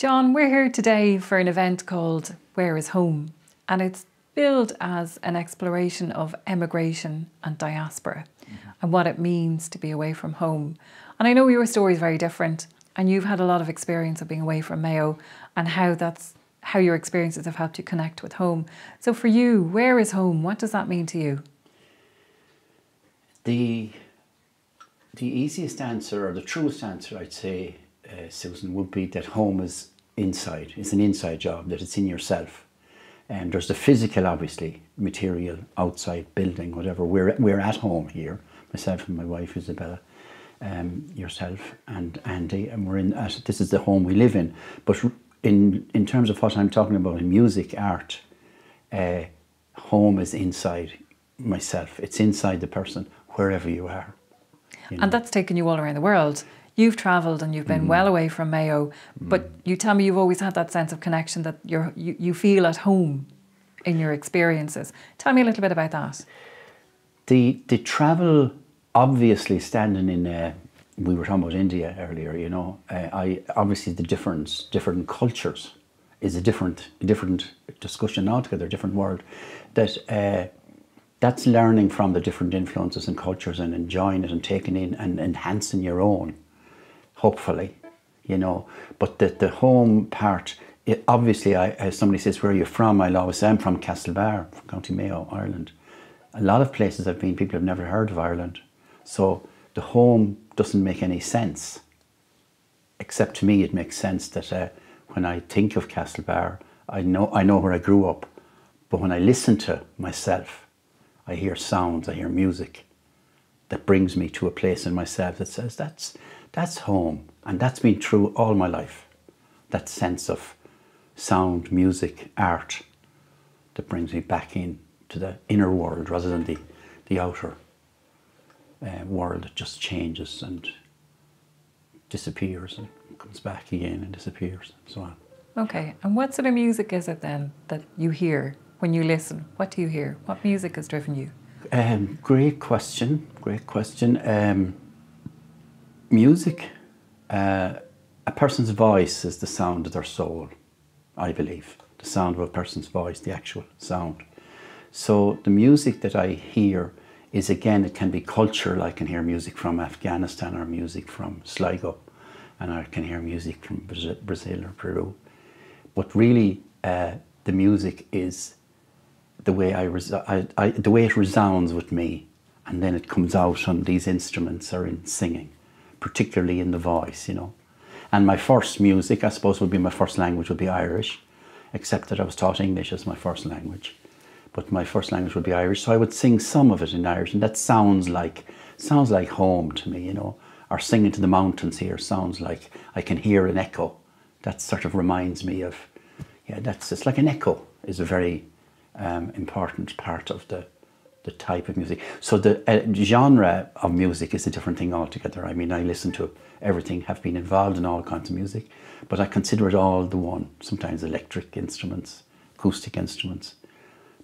John, we're here today for an event called Where is Home? And it's billed as an exploration of emigration and diaspora and what it means to be away from home. And I know your story is very different and you've had a lot of experience of being away from Mayo and how your experiences have helped you connect with home. So for you, where is home? What does that mean to you? The easiest answer, or the truest answer, I'd say, Susan, would be that home is inside. It's an inside job, that it's in yourself. And there's the physical, obviously, material, outside, building, whatever. We're at home here, myself and my wife, Isabella, yourself, and Andy, and this is the home we live in. But in terms of what I'm talking about in music, art, home is inside myself. It's inside the person, wherever you are. You know? And that's taken you all around the world. You've travelled and you've been well away from Mayo, but you tell me you've always had that sense of connection, that you feel at home in your experiences. Tell me a little bit about that. The travel, obviously, standing in, we were talking about India earlier, you know, obviously the different cultures is a different discussion altogether, a different world. That's learning from the different influences and cultures and enjoying it and taking in and enhancing your own, hopefully, you know. But the home part, obviously, as somebody says, where are you from? I'll always say I'm from Castlebar, from County Mayo, Ireland. A lot of places I've been, people have never heard of Ireland. So the home doesn't make any sense, except to me it makes sense that when I think of Castlebar, I know where I grew up. But when I listen to myself, I hear sounds, I hear music that brings me to a place in myself that says that's home. And that's been true all my life. That sense of sound, music, art that brings me back in to the inner world rather than the outer world that just changes and disappears and comes back again and disappears and so on. Okay, and what sort of music is it then that you hear when you listen? What do you hear? What music has driven you? Great question, great question. Music, a person's voice is the sound of their soul, I believe. The sound of a person's voice, the actual sound. So the music that I hear is, again, it can be cultural. I can hear music from Afghanistan or music from Sligo, and I can hear music from Brazil or Peru. But really, the music is the way the way it resounds with me, and then it comes out on these instruments or in singing, particularly in the voice, you know. And my first music, I suppose, would be my first language would be Irish, except that I was taught English as my first language. But my first language would be Irish, so I would sing some of it in Irish, and that sounds like home to me, you know. Or singing to the mountains here sounds like I can hear an echo. That sort of reminds me of, it's like an echo is a very important part of the type of music. So the genre of music is a different thing altogether. I mean, I listen to everything, have been involved in all kinds of music, but I consider it all the one. Sometimes electric instruments, acoustic instruments.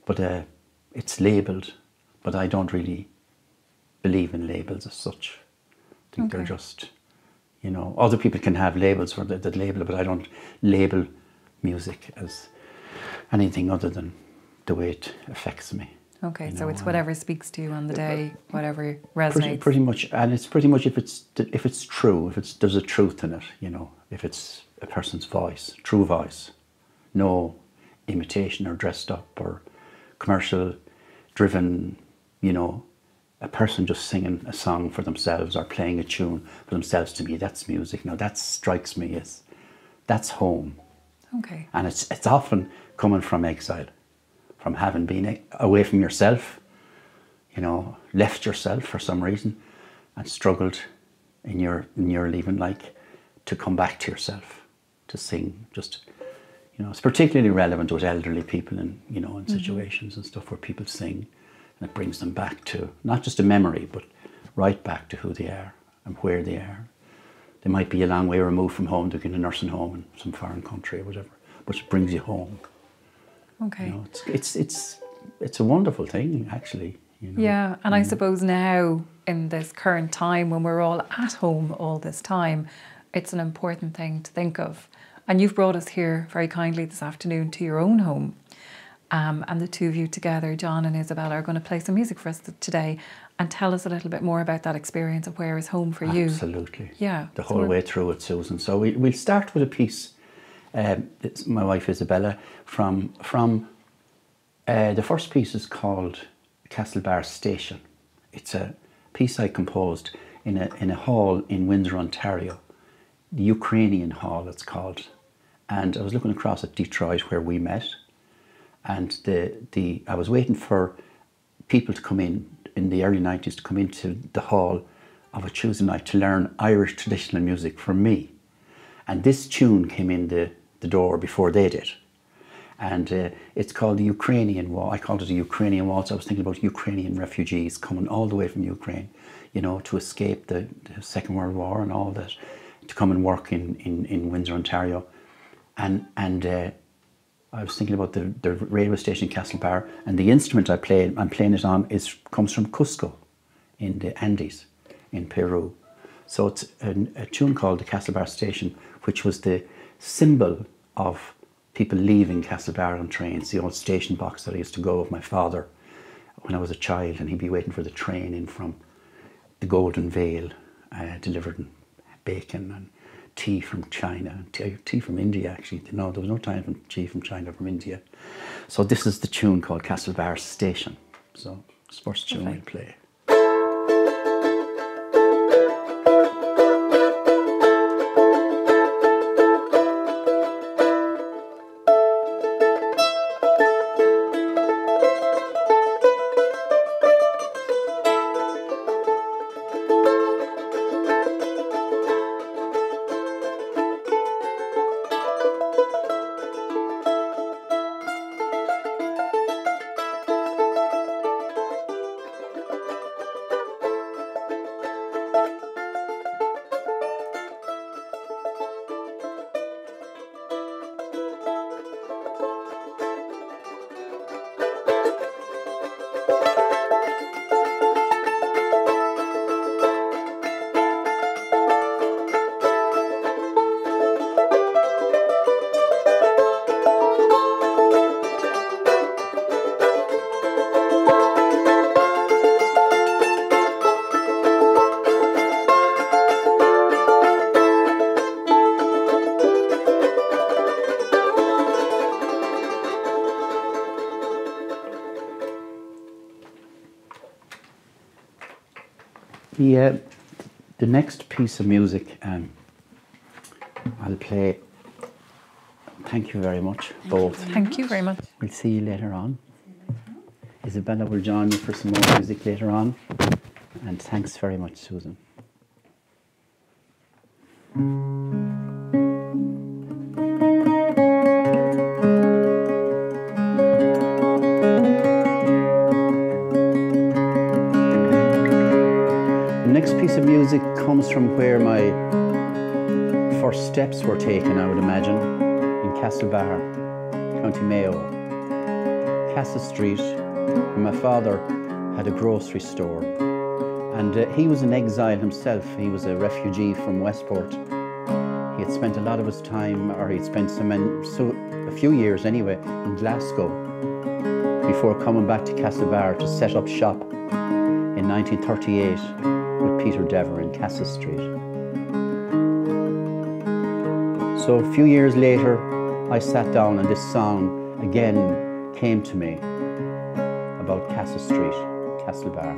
But it's labelled, but I don't really believe in labels as such. I think they're just, you know, other people can have labels for that label it, but I don't label music as anything other than the way it affects me. Okay, so it's whatever speaks to you on the day, whatever resonates. Pretty much, and it's pretty much if it's true, there's a truth in it, you know, if it's a person's voice, true voice, no imitation or dressed up or commercial driven, you know, a person just singing a song for themselves or playing a tune for themselves, to me, that's music. Now that strikes me as, that's home. Okay. And it's often coming from exile, from having been away from yourself, you know, left yourself for some reason and struggled in your leaving, like, to come back to yourself, to sing, just, you know, it's particularly relevant with elderly people and, you know, in situations and stuff where people sing, and it brings them back to, not just a memory, but right back to who they are and where they are. They might be a long way removed from home, they're in a nursing home in some foreign country or whatever, but it brings you home. Okay. You know, it's a wonderful thing, actually. You know? Yeah, and I suppose now, in this current time when we're all at home all this time, it's an important thing to think of. And you've brought us here very kindly this afternoon to your own home. And the two of you together, John and Isabella, are going to play some music for us today and tell us a little bit more about that experience of where is home for you. Absolutely. Yeah. The whole way through it, Susan. So we'll start with a piece, it's my wife Isabella, from the first piece is called Castlebar Station. It's a piece I composed in a hall in Windsor, Ontario, the Ukrainian Hall it's called. And I was looking across at Detroit where we met, and I was waiting for people to come in the early 90s to come into the hall of a Tuesday night to learn Irish traditional music from me. And this tune came in the door before they did. And it's called the Ukrainian Waltz. I called it a Ukrainian Waltz. I was thinking about Ukrainian refugees coming all the way from Ukraine, you know, to escape the Second World War and all that, to come and work in Windsor, Ontario. And I was thinking about the railway station Castlebar, and the instrument I'm playing it on comes from Cusco in the Andes in Peru. So it's a tune called the Castlebar Station, which was the symbol of people leaving Castlebar on trains, the old station box that I used to go with my father when I was a child, and he'd be waiting for the train in from the Golden Vale, delivering bacon and tea from China, tea from India actually. No, there was no time for tea from China, from India. So this is the tune called Castlebar Station. So it's the first tune we'll play. The next piece of music I'll play. Thank you very much, both. Thank you very much. We'll see you later on. Isabella will join me for some more music later on. And thanks very much, Susan. The next piece of music comes from where my first steps were taken, I would imagine, in Castlebar, County Mayo, Castle Street, where my father had a grocery store. And he was an exile himself. He was a refugee from Westport. He had spent a lot of his time, or he'd spent a few years anyway, in Glasgow before coming back to Castlebar to set up shop in 1938 with Peter Dever in Castle Street. So a few years later, I sat down and this song again came to me about Castle Street, Castlebar.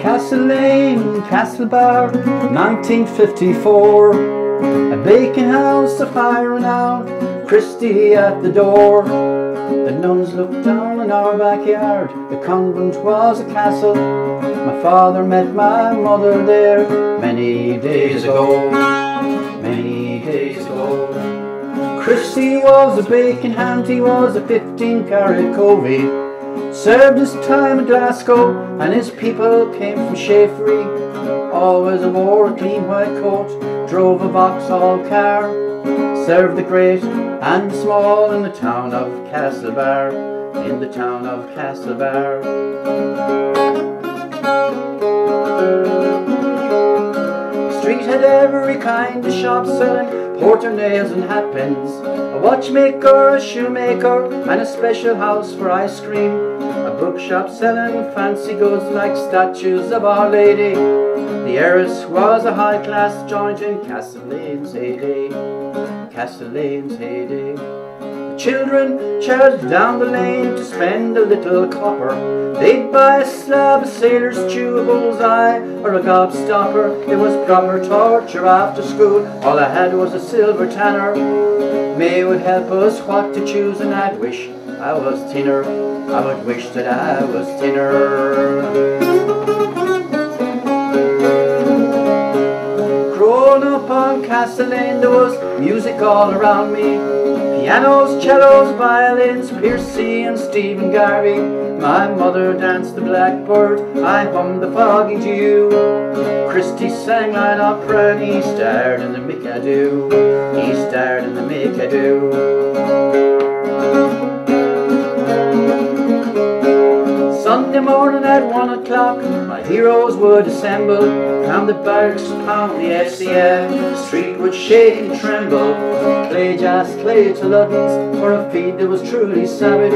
Castle Lane, Castlebar, 1954. A baking house of high renown, Christie at the door. The nuns looked down on our backyard. The convent was a castle. My father met my mother there many days ago. Many days ago. Christie was a baking hand. He was a 15-carat covey. Served his time in Glasgow, and his people came from Schaefery. Always wore a clean white coat, drove a Vauxhall car. serve the great and the small in the town of Castlebar, in the town of Castlebar. The street had every kind of shop selling porter nails and hatpins, a watchmaker, a shoemaker, and a special house for ice cream, a bookshop selling fancy goods like statues of Our Lady. The heiress was a high-class joint in Castellane's heyday, Castellane's heyday. The children charged down the lane to spend a little copper. They'd buy a slab of sailor's chew, a bullseye, or a gobstopper. It was proper torture after school. All I had was a silver tanner. Mayo would help us what to choose, and I'd wish I was thinner. I would wish that I was thinner. Growing up on Castlebar, there was music all around me. Pianos, cellos, violins, Piercy and Stephen Garvey. My mother danced the blackbird, I hummed the foggy dew. Christy sang light opera and he starred in the Mickadoo. He starred in the Mickadoo. Sunday morning at 1 o'clock, my heroes would assemble. Round the barracks, pound the FCM, the street would shake and tremble. Clay jazz, clay to Luddins, for a feed that was truly savage.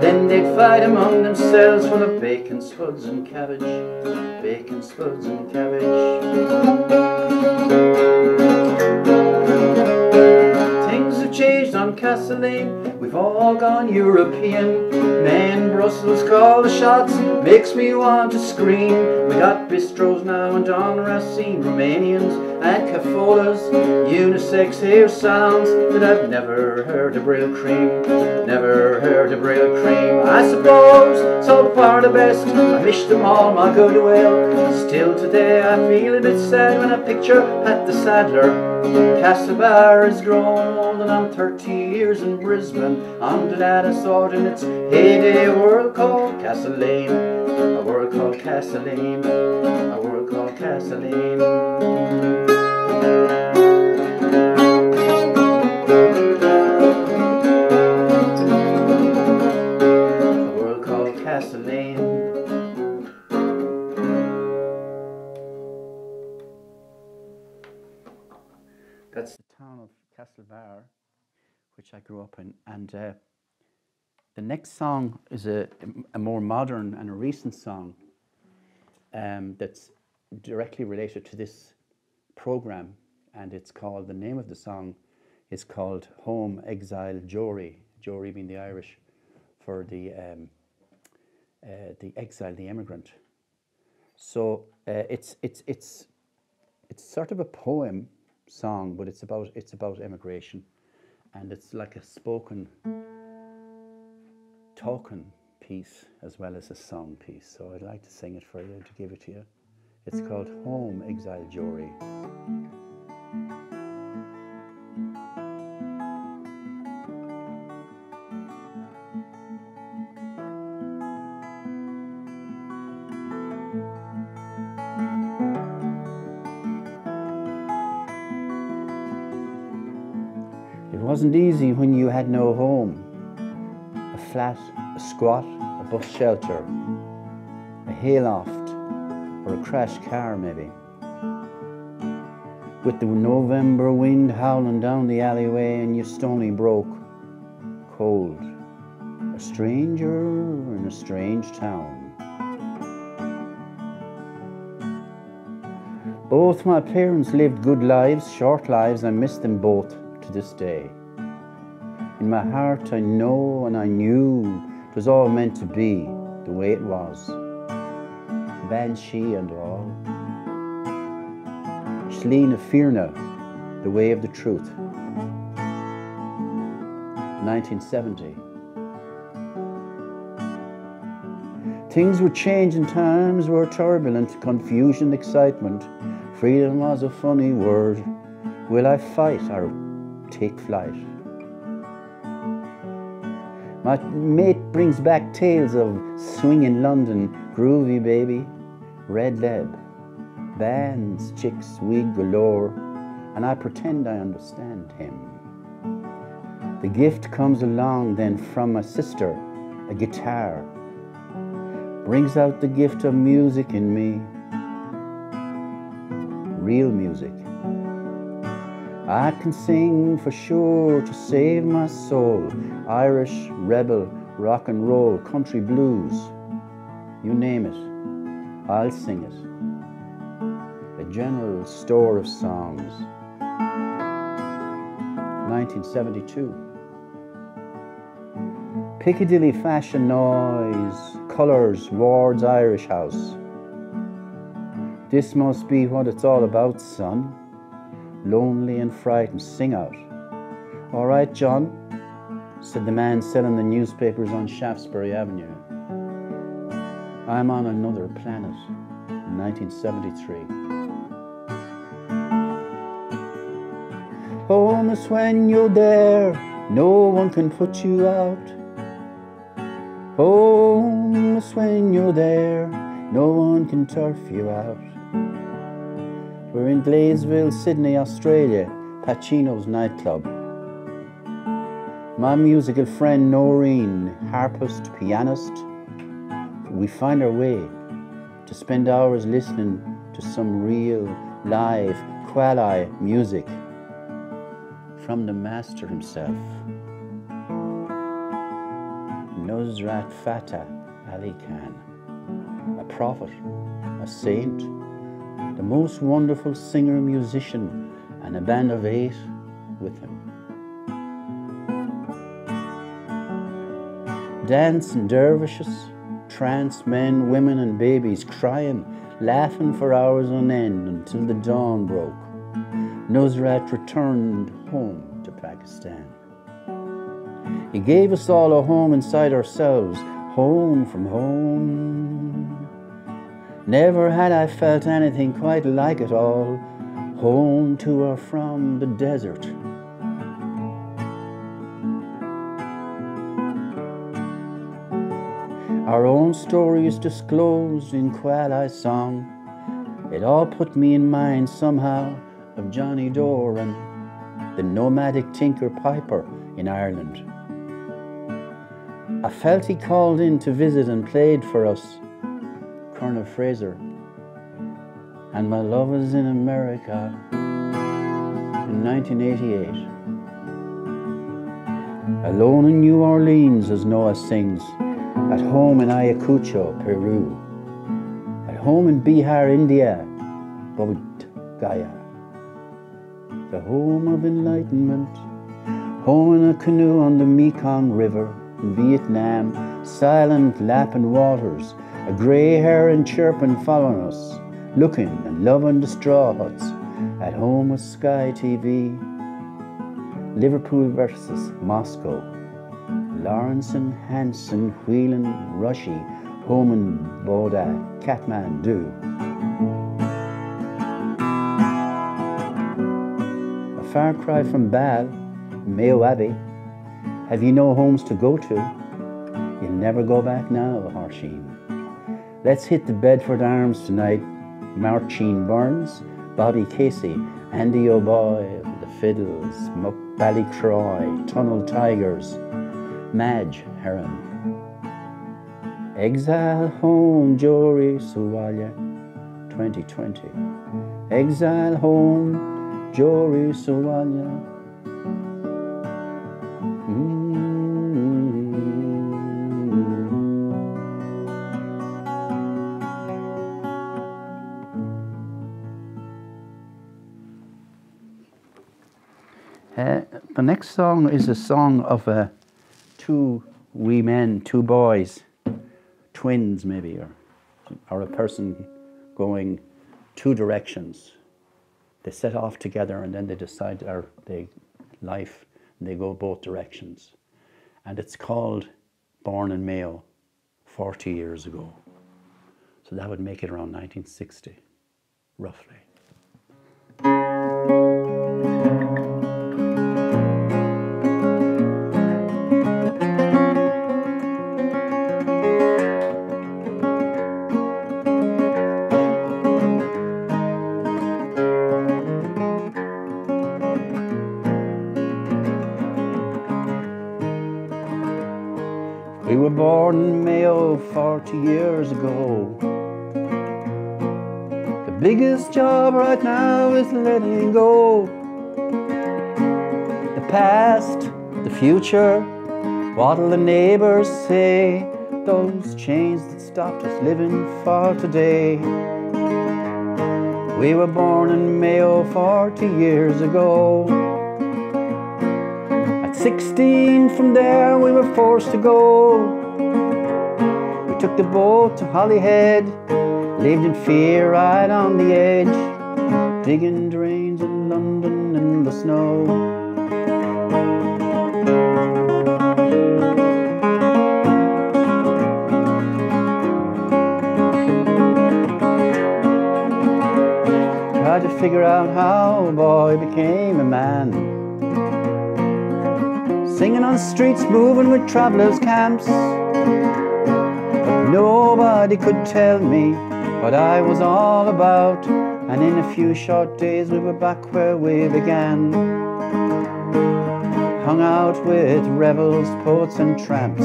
Then they'd fight among themselves for the bacon, spuds and cabbage. Bacon, spuds and cabbage. Things have changed on Castlebar, we've all gone European. Men Brussels call the shots, makes me want to scream. We got bistros now and on Racine, Romanians and Cafolas, unisex hair salons, but I've never heard of Brill Cream. Never heard of Brill Cream. I suppose so far the best, I wish them all my goodwill. Still today I feel a bit sad when I picture Pat the Saddler. Castlebar has grown old and I'm 30 years in Brisbane. I'm glad I saw it in its heyday. A world called Castlebar, a world called Castlebar, a world called Castlebar. A world called Castlebar. That's the town of Castlebar, which I grew up in, and the next song is a more modern and a recent song that's directly related to this program, and it's called, the name of the song is called Home, Exile, Jory. Jory being the Irish for the exile, the immigrant. So it's sort of a poem song, but it's about immigration, and it's like a spoken talking piece as well as a song piece. So I'd like to sing it for you, to give it to you. It's called Home, Exile, Jory. It wasn't easy when you had no home. A flat, a squat, a bus shelter, a hayloft, or a crashed car maybe. With the November wind howling down the alleyway and you stony broke, cold, a stranger in a strange town. Both my parents lived good lives, short lives, I miss them both to this day. In my heart I know and I knew it was all meant to be the way it was. Banshee and all. Shlína Fírna, the way of the truth. 1970. Things would change and times were turbulent, confusion, excitement. Freedom was a funny word. Will I fight or take flight? My mate brings back tales of swinging London, groovy baby, red leb, bands, chicks, wig galore, and I pretend I understand him. The gift comes along then from my sister, a guitar. Brings out the gift of music in me. Real music. I can sing for sure to save my soul. Irish, rebel, rock and roll, country blues. You name it, I'll sing it. A general store of songs. 1972. Piccadilly fashion noise, colours, Ward's Irish House. This must be what it's all about, son. Lonely and frightened, sing out. All right, John, said the man selling the newspapers on Shaftesbury Avenue. I'm on another planet, 1973. Oh, miss, when you're there, no one can put you out. Oh, miss, when you're there, no one can turf you out. We're in Gladesville, Sydney, Australia, Pacino's nightclub. My musical friend Noreen, harpist, pianist, we find our way to spend hours listening to some real, live, quali music from the master himself, Nusrat Fateh Ali Khan, a prophet, a saint, the most wonderful singer, musician, and a band of 8 with him. Dancing dervishes, trance men, women and babies crying, laughing for hours on end until the dawn broke. Nusrat returned home to Pakistan. He gave us all a home inside ourselves, home from home. Never had I felt anything quite like it all, home to or from the desert. Our own story is disclosed in quali song. It all put me in mind somehow of Johnny Dorr and the nomadic tinker piper in Ireland. I felt he called in to visit and played for us, Colonel Fraser. And my love is in America in 1988. Alone in New Orleans, as Noah sings, at home in Ayacucho, Peru, at home in Bihar, India, Bodh Gaya, the home of enlightenment, home in a canoe on the Mekong River, in Vietnam, silent lapping waters, a grey heron chirping following us, looking and loving the straw huts, at home with Sky TV, Liverpool versus Moscow, Lawrence and Hanson wheeling Rushy, home in Boda, Kathmandu. A far cry from Bal, Mayo Abbey. Have you no homes to go to? You'll never go back now, Harsheen. Let's hit the Bedford Arms tonight. Martine Burns, Bobby Casey, Andy O'Boyle, the Fiddles, Muck Ballycroy, Tunnel Tigers, Madge Heron. Exile Home, Jory Suwalia, 2020. Exile Home, Jory Suwalia. The next song is a song of two wee men, two boys, twins maybe, or a person going 2 directions. They set off together and then they decide they go both directions. And it's called Born in Mayo, 40 years ago. So that would make it around 1960, roughly. 40 years ago. The biggest job right now is letting go. The past, the future, what'll the neighbors say? Those chains that stopped us living for today. We were born in Mayo 40 years ago. At 16 from there we were forced to go. We took the boat to Holyhead, lived in fear right on the edge, digging drains in London in the snow. Tried to figure out how a boy became a man, singing on streets, moving with travellers' camps. But nobody could tell me what I was all about, and in a few short days we were back where we began. Hung out with rebels, poets and tramps,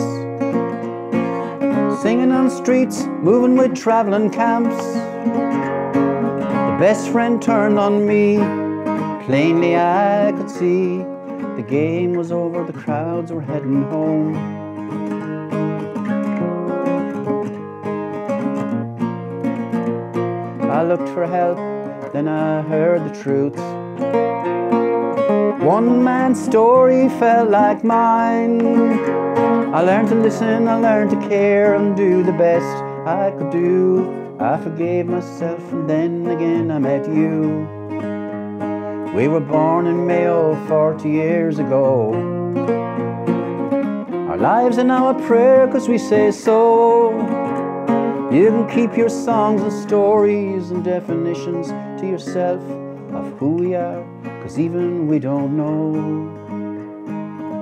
singing on streets, moving with travelling camps. The best friend turned on me, plainly I could see the game was over, the crowds were heading home. I looked for help, then I heard the truth. One man's story felt like mine. I learned to listen, I learned to care and do the best I could do. I forgave myself and then again I met you. We were born in Mayo 40 years ago. Our lives are now a prayer 'cause we say so. You can keep your songs and stories and definitions to yourself of who we are, 'cause even we don't know.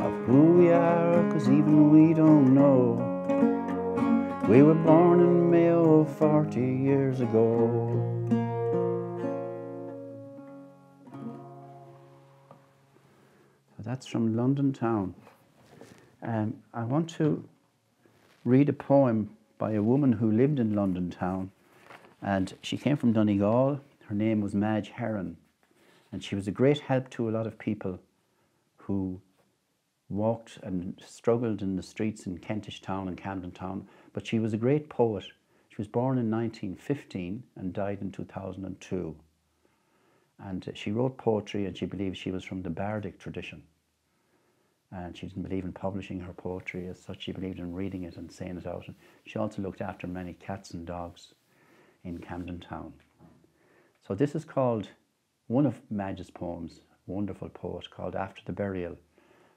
Of who we are, 'cause even we don't know. We were born in Mayo 40 years ago. That's from London town. I want to read a poem by a woman who lived in London town, and she came from Donegal. Her name was Madge Heron, and she was a great help to a lot of people who walked and struggled in the streets in Kentish Town and Camden Town, but she was a great poet. She was born in 1915 and died in 2002. And she wrote poetry, and she believed she was from the bardic tradition. And she didn't believe in publishing her poetry as such. She believed in reading it and saying it out. And she also looked after many cats and dogs in Camden Town. So this is called one of Madge's poems, a wonderful poet, called After the Burial,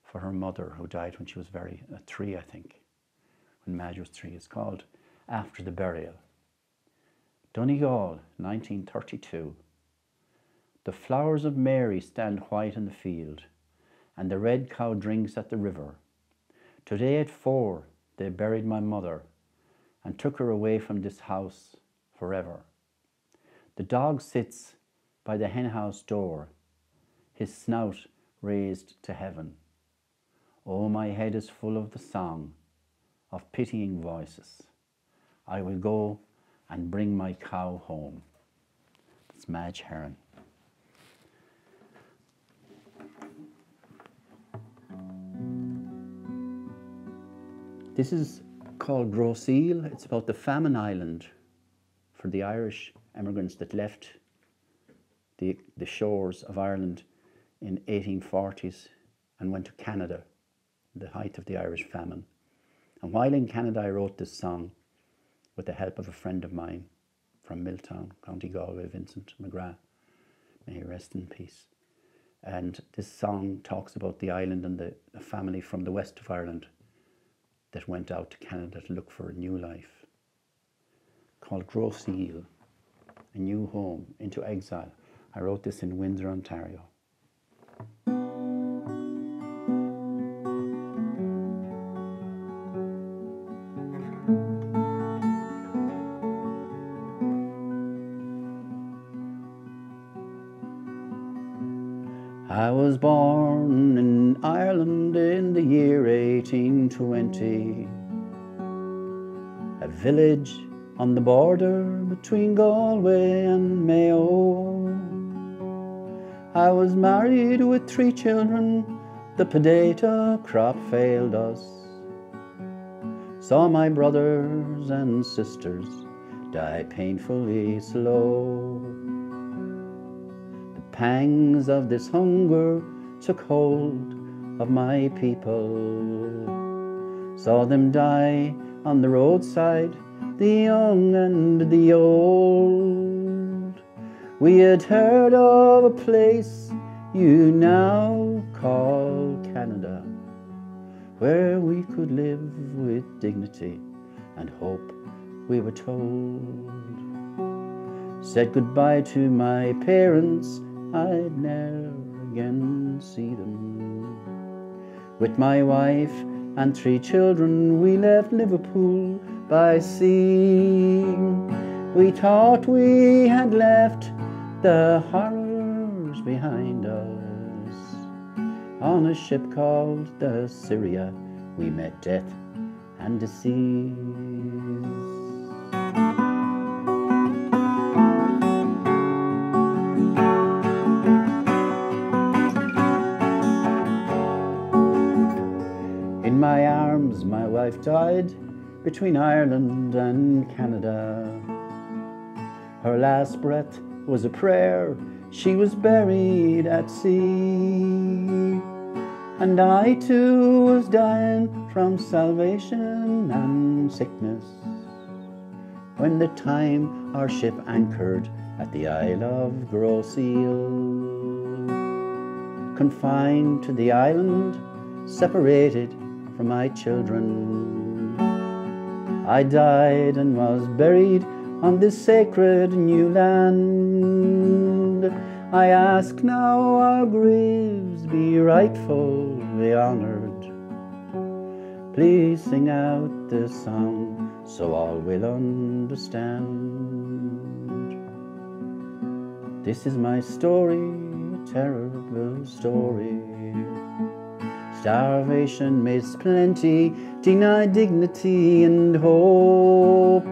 for her mother, who died when she was 3, I think, when Madge was 3. It's called After the Burial. Donegal, 1932. The flowers of Mary stand white in the field, and the red cow drinks at the river. Today at 4 they buried my mother and took her away from this house forever. The dog sits by the henhouse door, his snout raised to heaven. Oh, my head is full of the song of pitying voices. I will go and bring my cow home. It's Madge Heron. This is called Gross Eel. It's about the famine island for the Irish immigrants that left the shores of Ireland in 1840s and went to Canada, the height of the Irish famine. And while in Canada, I wrote this song with the help of a friend of mine from Midtown, County Galway, Vincent McGrath. May he rest in peace. And this song talks about the island and the family from the west of Ireland that went out to Canada to look for a new life, called Gross Eel, a new home into exile. I wrote this in Windsor, Ontario. I was born in Ireland in the year 1820. A village on the border between Galway and Mayo. I was married with 3 children, the potato crop failed us. Saw my brothers and sisters die painfully slow. The pangs of this hunger took hold of my people. Saw them die on the roadside, the young and the old. We had heard of a place you now call Canada, where we could live with dignity and hope, we were told. Said goodbye to my parents, I'd never again see them. With my wife and 3 children, we left Liverpool by sea. We thought we had left the horrors behind us. On a ship called the Syria, we met death and disease. In my arms, my wife died between Ireland and Canada. Her last breath was a prayer. She was buried at sea. And I too was dying from salvation and sickness when the time our ship anchored at the Isle of Gros Isle. Confined to the island, separated from my children, I died and was buried on this sacred new land. I ask now our graves be rightfully honored. Please sing out the song so all will understand. This is my story, a terrible story. Starvation makes plenty, deny dignity and hope.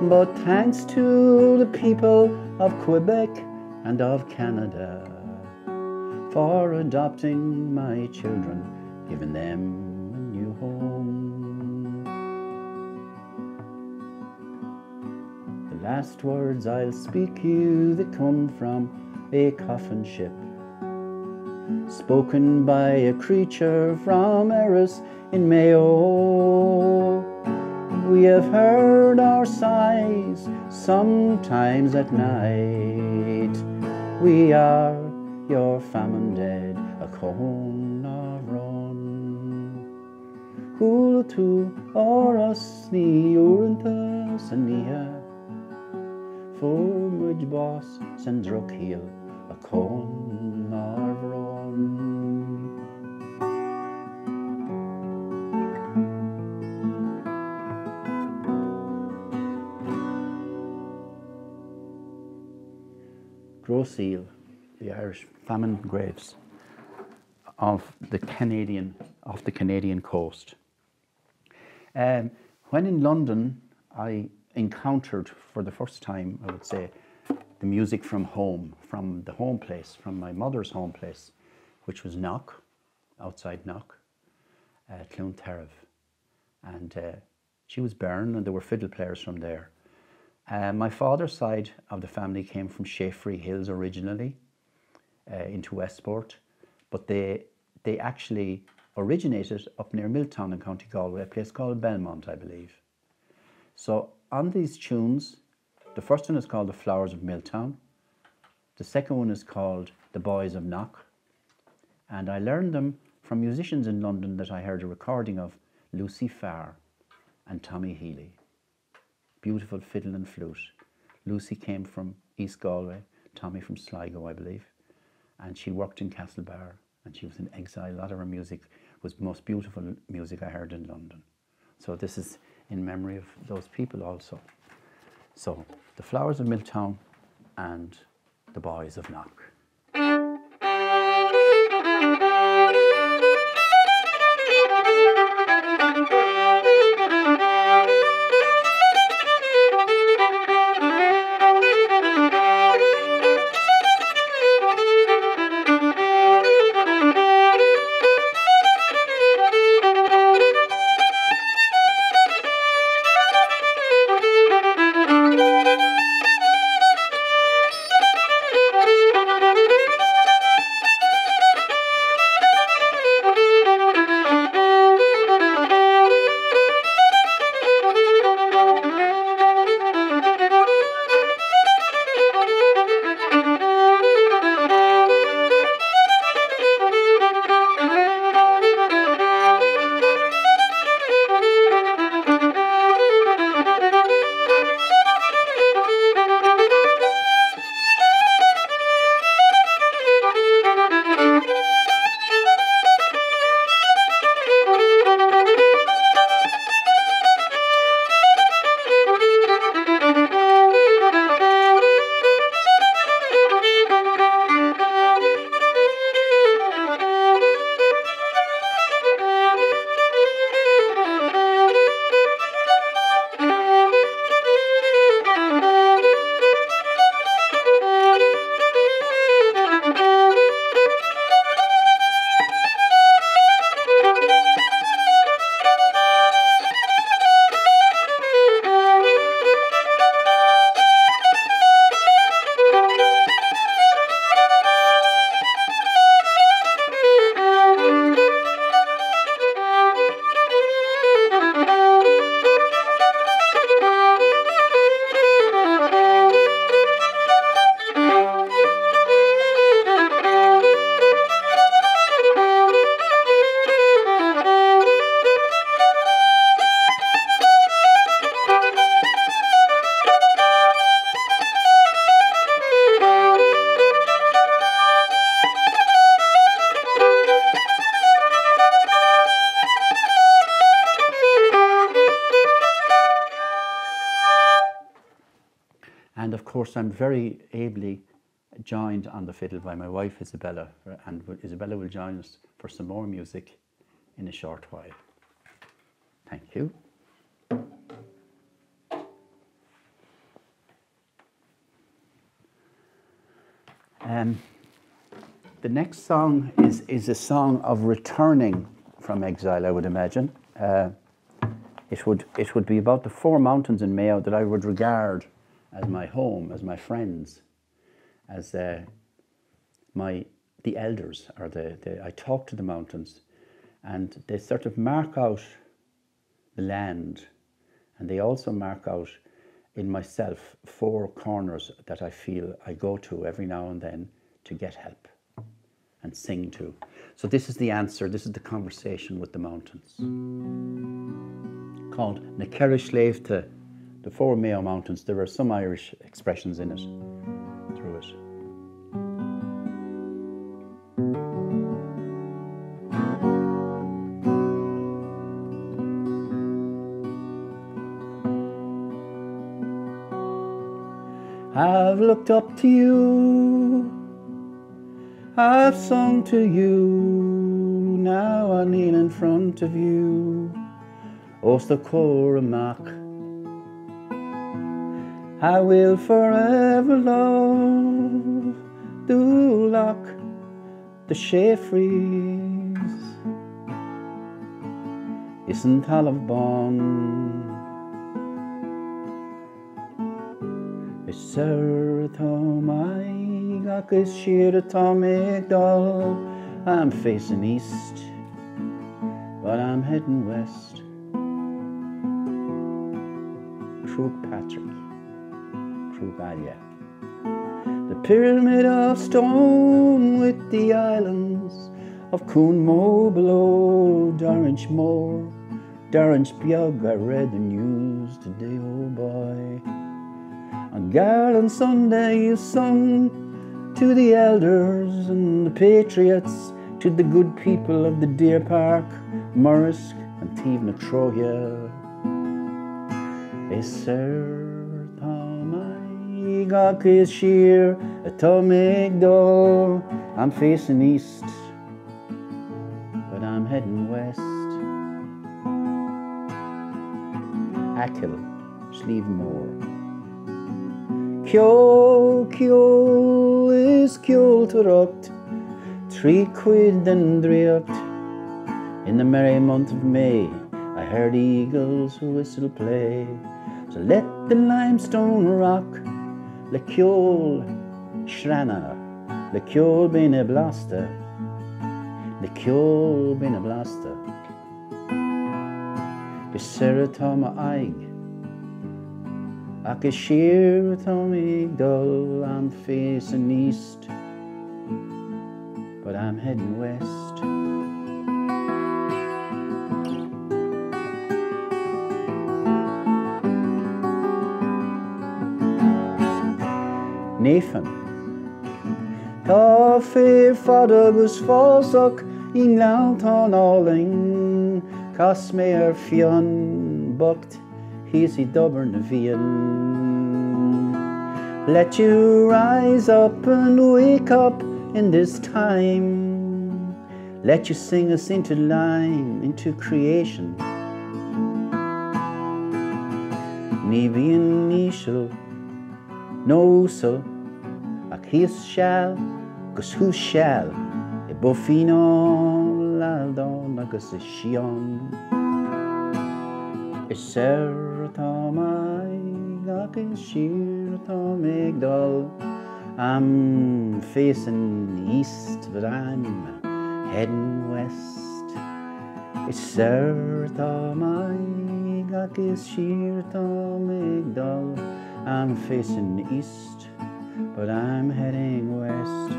But thanks to the people of Quebec and of Canada for adopting my children, giving them a new home. The last words I'll speak you, they come from a coffin ship, spoken by a creature from Eris in Mayo. We have heard our sighs sometimes at night. We are your famine dead, a cone of run. Hula tu oras ni urintha sania. For muj boss sendrokil, a cone of run. Gros Isle, the Irish famine graves of the Canadian coast. When in London, I encountered for the first time, I would say, the music from home, from the home place, from my mother's home place, which was Knock, outside Knock, Clontarf. And she was Bern, and there were fiddle players from there. My father's side of the family came from Shafrey Hills originally, into Westport, but they actually originated up near Midtown in County Galway, a place called Belmont, I believe. So on these tunes, the first one is called The Flowers of Milltown, the second one is called The Boys of Knock, and I learned them from musicians in London that I heard a recording of, Lucy Farr and Tommy Healy. Beautiful fiddle and flute. Lucy came from East Galway, Tommy from Sligo, I believe, and she worked in Castlebar, and she was in Exile. A lot of her music was the most beautiful music I heard in London. So this is in memory of those people also. So, The Flowers of Milltown and The Boys of Knock. course, I'm very ably joined on the fiddle by my wife Isabella, and Isabella will join us for some more music in a short while. Thank you. The next song is a song of returning from exile, I would imagine. It would be about the 4 mountains in Mayo that I would regard as my home, as my friends, as the elders, or I talk to the mountains, and they sort of mark out the land, and they also mark out in myself 4 corners that I feel I go to every now and then to get help and sing to. So this is the answer, this is the conversation with the mountains. Called Na Ceirish Léifte, the 4 Mayo mountains. There are some Irish expressions in it, through it. I've looked up to you, I've sung to you, now I kneel in front of you. Os the Coramak, I will forever love Dúlach, the Shefries, isn't Talavbon. I'm facing east, but I'm heading west. Krug Patrick, Krug Alia. The pyramid of stone with the islands of Cúnmó below, Darrinch Moor, Darrinch Biog. I read the news today, oh boy. On Garland Sunday you sung to the elders and the patriots, to the good people of the Deer Park, Murrisk and Teve na Troia. Sir Tommy Gok is sheer a Tomig door. I'm facing east, but I'm heading west. Achill, Slievemore. Kyo is Kyo Turucht, 3 quid and dreacht. In the merry month of May, I heard eagles whistle play. So let the limestone rock, le Kjol Shrana, le Kjol Bine Blaster, le Kjol Bine Blaster. Beseratama Aig, Akashir Tommy Dull. I'm facing east, but I'm heading west. Nathan Tá fé fada agus fásach in Lantán áling, Cas mé fion bucht he's dubber na vian. Let you rise up and wake up in this time. Let you sing us into line, into creation. Ní bhíonn níosel, no so. His shall, gus who shall, e bofino laldon agus a shion. E sertamai agus shirtamig dol. I'm facing east, but I'm heading west. E sertamai agus shirtamig dol. I'm facing east, but I'm heading west.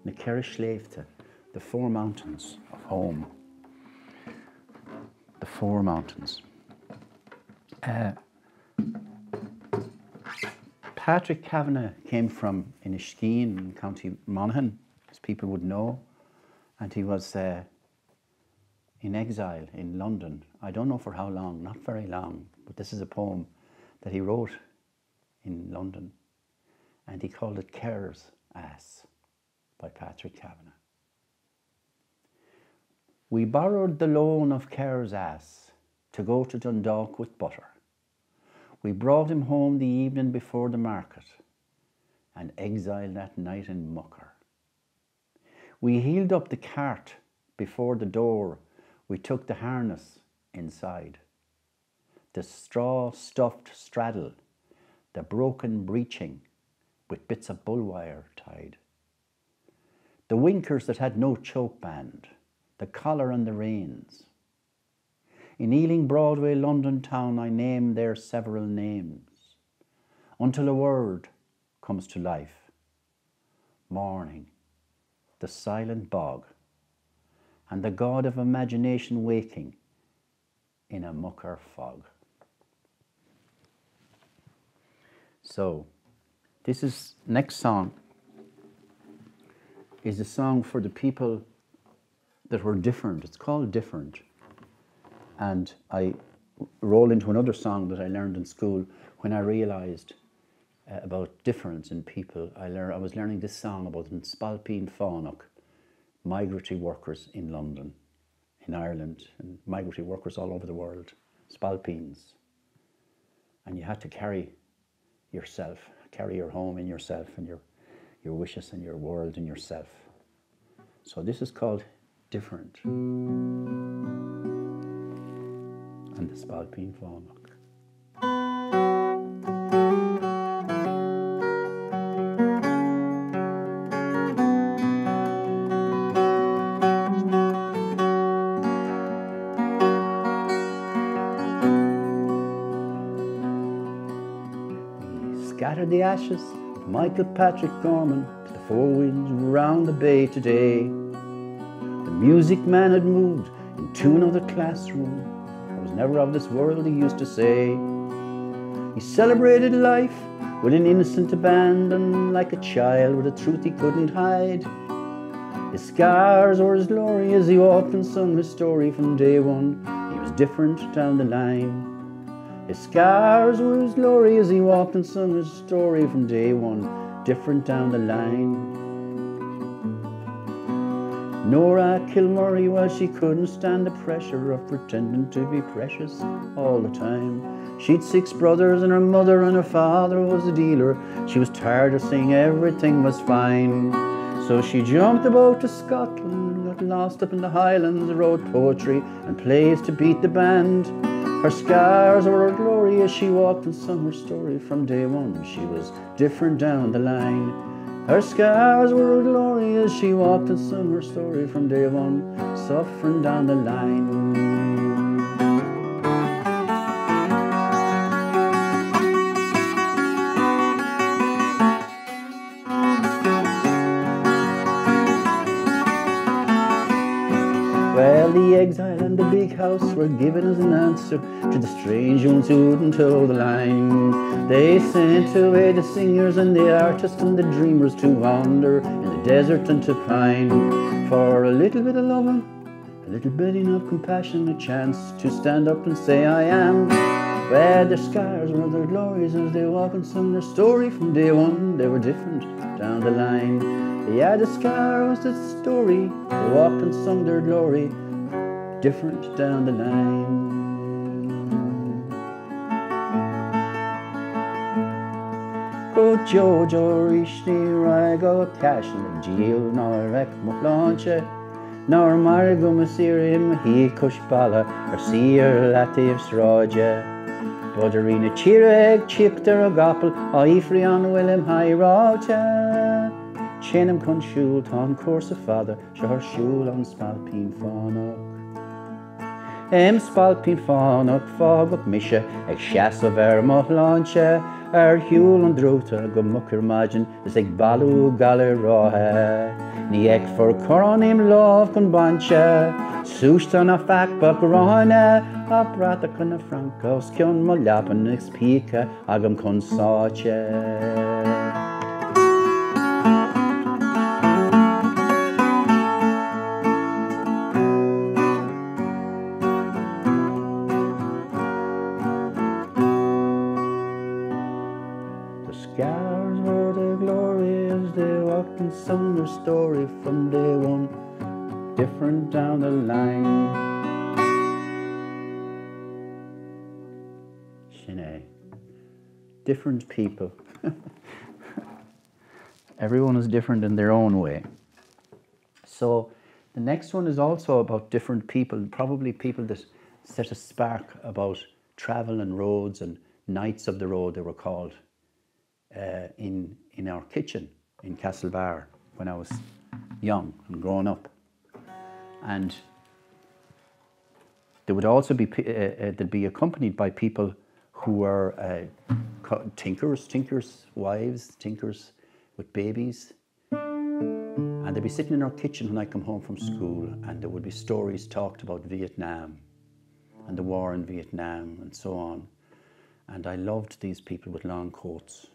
Na Ceirish Léifte, the 4 mountains of home. The 4 mountains. Patrick Kavanagh came from Inishkeen in County Monaghan, as people would know, and he was in exile in London. I don't know for how long, not very long, but this is a poem that he wrote in London, and he called it Kerr's Ass by Patrick Kavanagh. We borrowed the loan of Kerr's ass to go to Dundalk with butter. We brought him home the evening before the market and exiled that night in mucker. We heeled up the cart before the door. We took the harness inside. The straw-stuffed straddle, the broken breeching with bits of bull wire tied. The winkers that had no choke band, the collar and the reins. In Ealing, Broadway, London town, I name their several names, until a word comes to life. Morning, the silent bog, and the god of imagination waking in a mucker fog. So, this is, next song is a song for the people that were different. It's called Different. And I roll into another song that I learned in school when I realised about difference in people. I was learning this song about in Spalpeen Fánach, migratory workers in London, in Ireland, and migratory workers all over the world, Spalpeens. And you had to carry yourself, carry your home in yourself and your wishes and your world in yourself. So this is called Different. And the Spalpeen Fánach. We scattered the ashes of Michael Patrick Gorman to the four winds round the bay today. The music man had moved into another classroom. Never of this world, he used to say. He celebrated life with an innocent abandon, like a child with a truth he couldn't hide. His scars were his glory as he walked and sung his story from day one. He was different down the line. His scars were his glory as he walked and sung his story from day one, different down the line. Nora Kilmurray, well, she couldn't stand the pressure of pretending to be precious all the time. She'd 6 brothers and her mother and her father was a dealer. She was tired of saying everything was fine. So she jumped about to Scotland, got lost up in the Highlands, wrote poetry and plays to beat the band. Her scars were her glory as she walked and sung her story from day one. She was different down the line. Her scars were her glory as she walked and sung her story from day one, suffering down the line. Well, the exile and the big house were given as an answer to the strange ones who wouldn't toe the line. They sent away the singers and the artists and the dreamers to wander in the desert and to pine. For a little bit of loving, a little bit of compassion, a chance to stand up and say I am. Well, their scars were their glories as they walked and sung their story from day one. They were different down the line. Yeah, the scar was the story. They walked and sung their glory, different down the line. Go Jojo Rishni Raigo Cash and Geo Norek Muklanche Nor Marigo Masirim He Kushbala or Seer Lativ Sroja Buderina Chireg Chip Deragapel Ifrian Willem High Rocha Chenam con shul ton course of father, shar shul on Spalpeen Fánach. Spalpeen Fánach fog up misha, ag shas of Mochlanche, hiúil an drúta go mucir maidin is ag balú galir ráthe. Ní ag for choranim láh gon baintse, sústa na feicbach ráine, a brata chun na Francos cion mo leapan ag spíce agam chun sáte. Scars were the glory as they walked and sung their story from day one, different down the line. Sinead, different people. Everyone is different in their own way. So the next one is also about different people, probably people that set a spark about travel and roads and Nights of the Road, they were called. In our kitchen in Castlebar when I was young and growing up, and they would also be they'd be accompanied by people who were tinkers' wives, tinkers with babies, and they'd be sitting in our kitchen when I come home from school, and there would be stories talked about Vietnam and the war in Vietnam and so on, and I loved these people with long coats.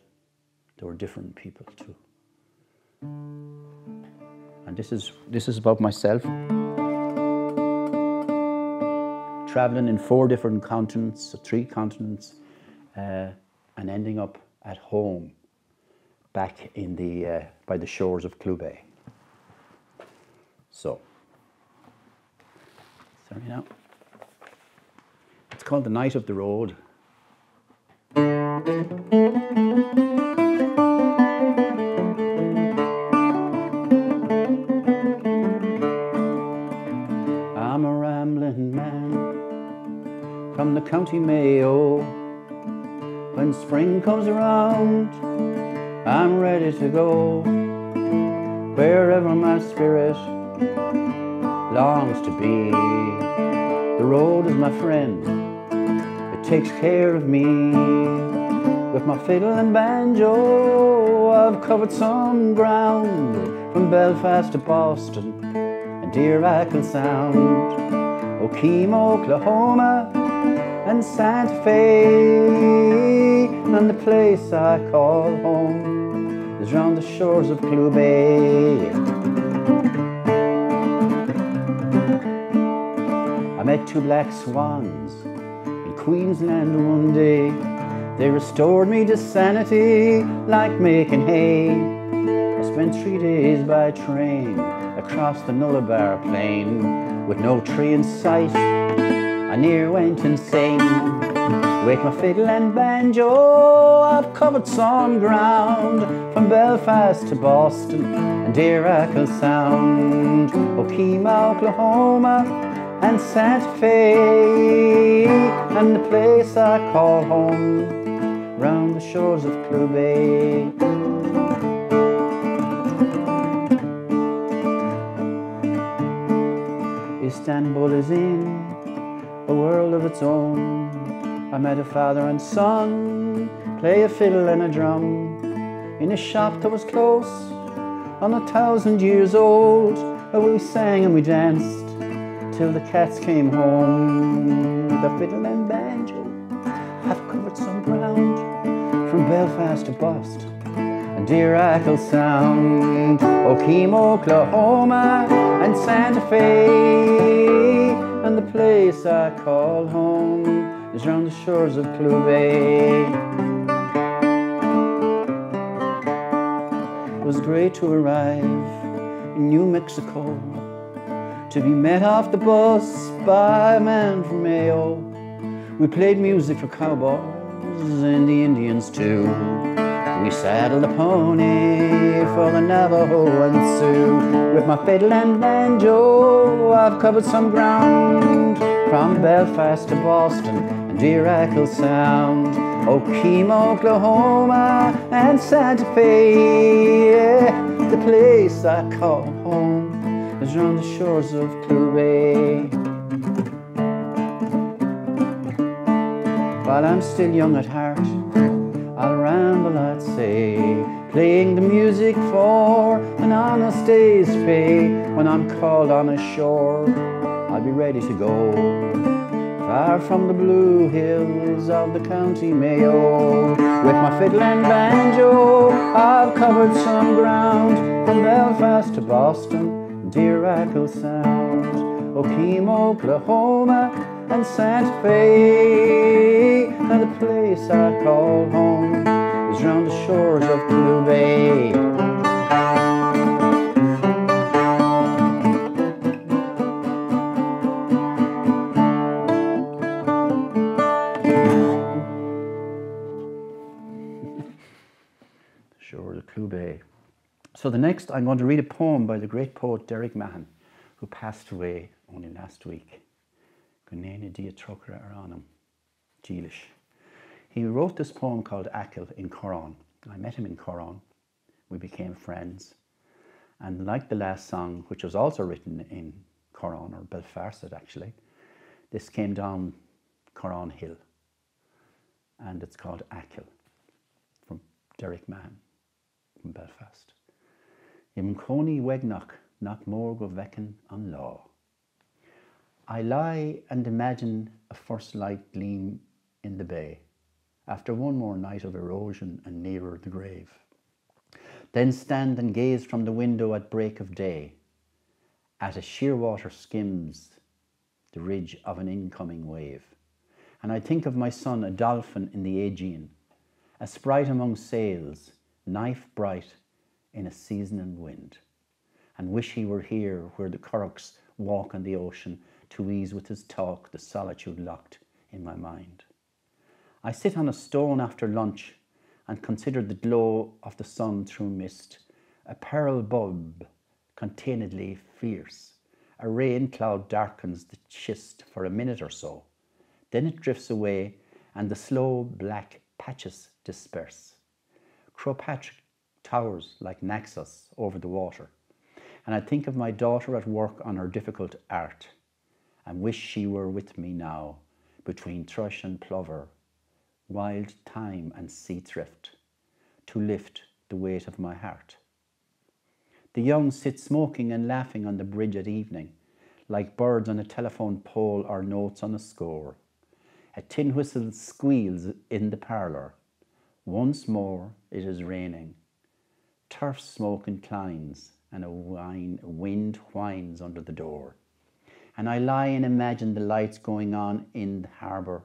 They were different people too. And this is about myself. Traveling in 4 different continents, 3 continents, and ending up at home back in the by the shores of Clúibé. So, sorry now. It's called The Night of the Road. I'm a rambling man from the county Mayo. When spring comes around, I'm ready to go wherever my spirit longs to be. The road is my friend, it takes care of me. With my fiddle and banjo, I've covered some ground, from Belfast to Boston and Deer Rackle Sound, Okemo, Oklahoma and Santa Fe, and the place I call home is round the shores of Clúibé. I met 2 black swans in Queensland one day. They restored me to sanity like making hay. I spent 3 days by train across the Nullarbor plain with no tree in sight. I near went insane. With my fiddle and banjo, I've covered some ground, from Belfast to Boston and Deer Rackle Sound, Okemo, Oklahoma and Santa Fe, and the place I call home round the shores of Clúibé. Istanbul is in a world of its own. I met a father and son play a fiddle and a drum in a shop that was close on 1,000 years old. We sang and we danced till the cats came home. With the fiddle and banjo, I've covered some ground, from Belfast to Boston and Deer Rackle Sound, Okemo, Oklahoma and Santa Fe, and the place I call home is round the shores of Clúibé. It was great to arrive in New Mexico, to be met off the bus by a man from Mayo. We played music for cowboys and the Indians too. We saddled a pony for the Navajo and Sioux. With my fiddle and banjo, I've covered some ground, from Belfast to Boston and Deer Rackle Sound, Okemo, Oklahoma and Santa Fe. Yeah, the place I call home is round the shores of Clúibé. While I'm still young at heart, I'll ramble, I'd say, playing the music for an honest day's pay. When I'm called on a shore, I'll be ready to go, far from the blue hills of the county Mayo. With my fiddle and banjo, I've covered some ground, from Belfast to Boston, dear Echo Sound, Okemo, Oklahoma, and Santa Fe. And the place I call home is round the shores of Blue Bay. Shores of Blue Bay. So the next, I'm going to read a poem by the great poet Derek Mahon, who passed away only last week. Gunena dia trocra aranum, Geelish. He wrote this poem called Achill in Corran. I met him in Corran. We became friends. And like the last song, which was also written in Corran, or Belfast actually, this came down Corran Hill. And it's called Achill, from Derek Mahon, from Belfast. Im Coney Wegnach, not more go vecken on law. I lie and imagine a first light gleam in the bay, after one more night of erosion and nearer the grave. Then stand and gaze from the window at break of day, at a shearwater skims the ridge of an incoming wave. And I think of my son, a dolphin in the Aegean, a sprite among sails, knife bright in a seasoning wind, and wish he were here where the currachs walk on the ocean to ease with his talk the solitude locked in my mind. I sit on a stone after lunch and consider the glow of the sun through mist, a pearl bulb containedly fierce. A rain cloud darkens the schist for a minute or so. Then it drifts away and the slow black patches disperse. Crowpatrick towers like Naxos over the water, and I think of my daughter at work on her difficult art, and wish she were with me now, between thrush and plover, wild thyme and sea thrift, to lift the weight of my heart. The young sit smoking and laughing on the bridge at evening, like birds on a telephone pole or notes on a score. A tin whistle squeals in the parlour. Once more it is raining. Turf smoke inclines, and a wind whines under the door. And I lie and imagine the lights going on in the harbour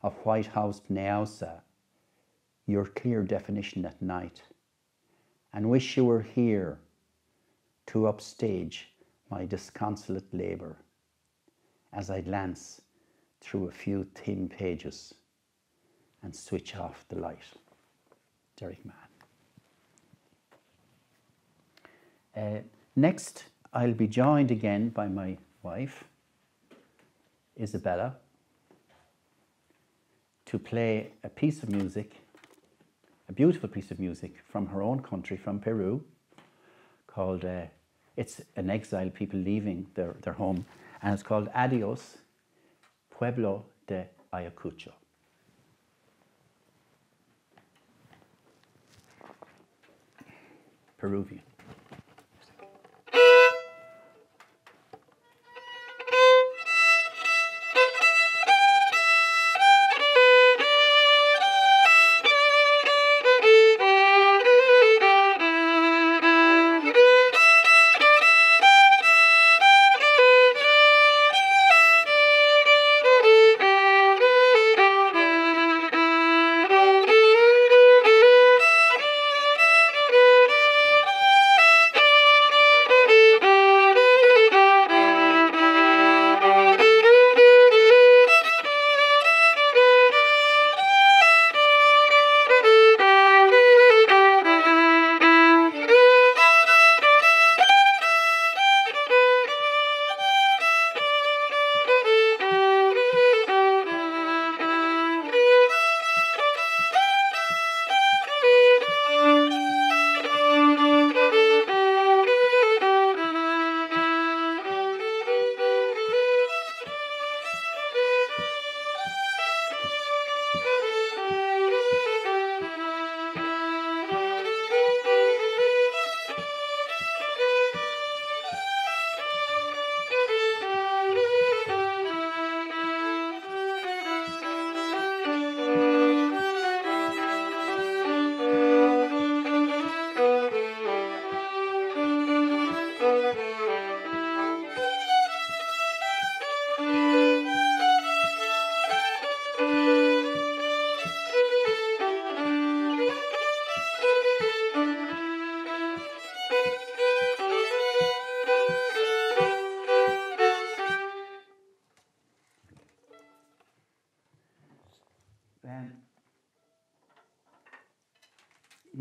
of White House Neausa, your clear definition at night, and wish you were here to upstage my disconsolate labour as I glance through a few thin pages and switch off the light. Derek Mann. Next, I'll be joined again by my wife, Isabella, to play a piece of music, a beautiful piece of music from her own country, from Peru, called, it's an exile, people leaving their home, and it's called Adios, Pueblo de Ayacucho. Peruvian.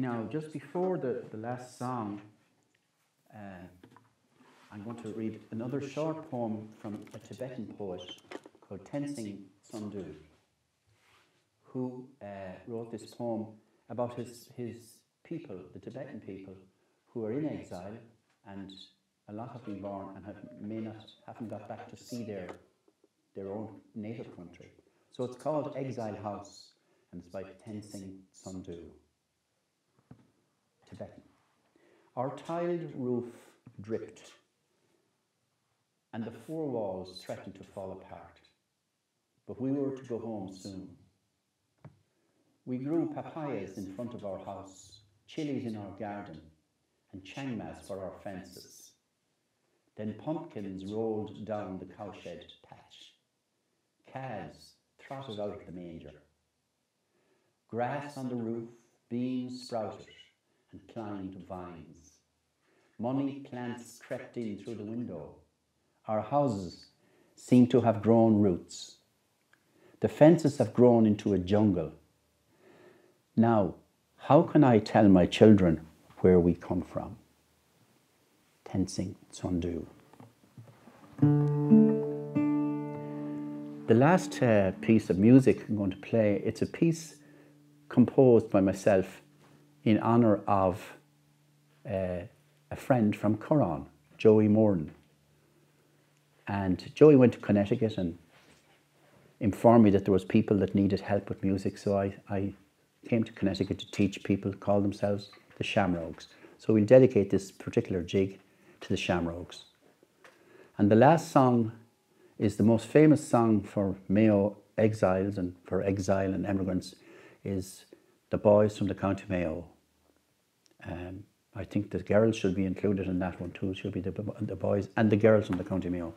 Now, just before the last song, I'm going to read another short poem from a Tibetan poet called Tenzin Sundu, who wrote this poem about his people, the Tibetan people, who are in exile, and a lot have been born and haven't got back to see their own native country. So it's called Exile House, and it's by Tenzin Sundu, Tibetan. Our tiled roof dripped, and the four walls threatened to fall apart. But we were to go home soon. We grew papayas in front of our house, chilies in our garden, and changmas for our fences. Then pumpkins rolled down the cowshed patch. Calves trotted out of the manger. Grass on the roof, beans sprouted and climbed vines. Money plants crept in through the window. Our houses seem to have grown roots. The fences have grown into a jungle. Now, how can I tell my children where we come from? Tenzin Sundu. The last piece of music I'm going to play, it's a piece composed by myself in honour of a friend from Curran, Joey Moran. And Joey went to Connecticut and informed me that there was people that needed help with music, so I came to Connecticut to teach people, call themselves the Shamrocks. So we'll dedicate this particular jig to the Shamrocks. And the last song is the most famous song for Mayo exiles and for exile and emigrants, is The Boys from the County Mayo. I think the girls should be included in that one too. Should be the boys and the girls from the County Mayo.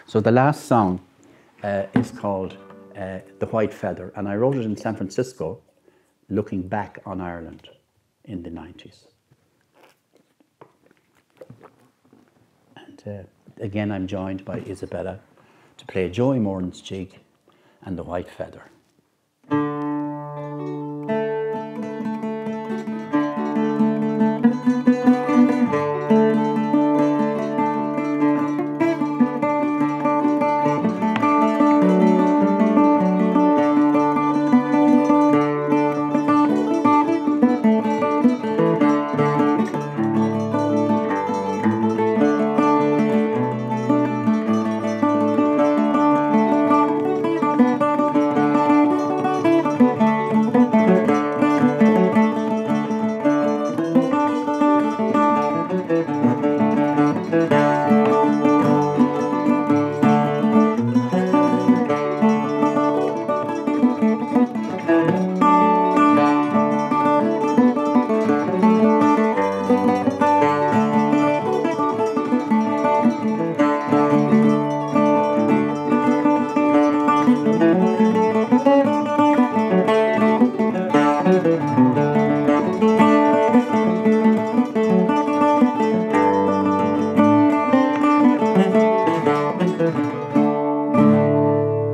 So the last song is called The White Feather, and I wrote it in San Francisco, looking back on Ireland in the 90s. And again, I'm joined by Isabella to play Joey Moran's jig and The White Feather.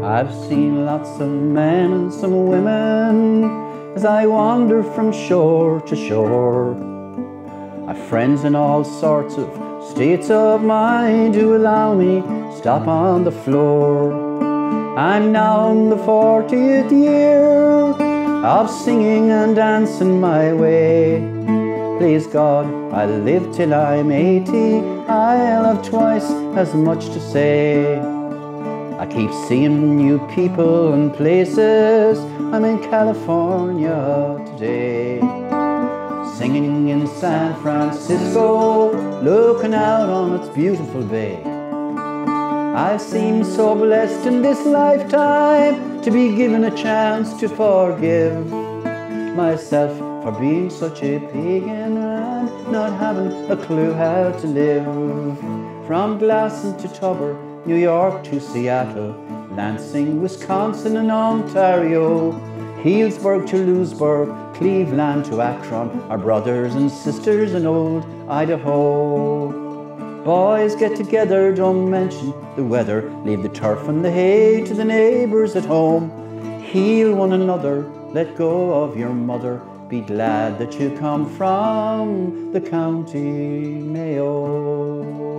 I've seen lots of men and some women as I wander from shore to shore. I've friends in all sorts of states of mind who allow me stop on the floor. I'm now in the 40th year of singing and dancing my way. Please God, I'll live till I'm 80. I'll have twice as much to say. I keep seeing new people and places. I'm in California today, singing in San Francisco, looking out on its beautiful bay. I seem so blessed in this lifetime to be given a chance to forgive myself for being such a pagan and not having a clue how to live. From Glasson to Tubber, New York to Seattle, Lansing, Wisconsin and Ontario, Healdsburg to Lewisburg, Cleveland to Akron, our brothers and sisters in old Idaho. Boys, get together, don't mention the weather, leave the turf and the hay to the neighbours at home. Heal one another, let go of your mother, be glad that you come from the county Mayo.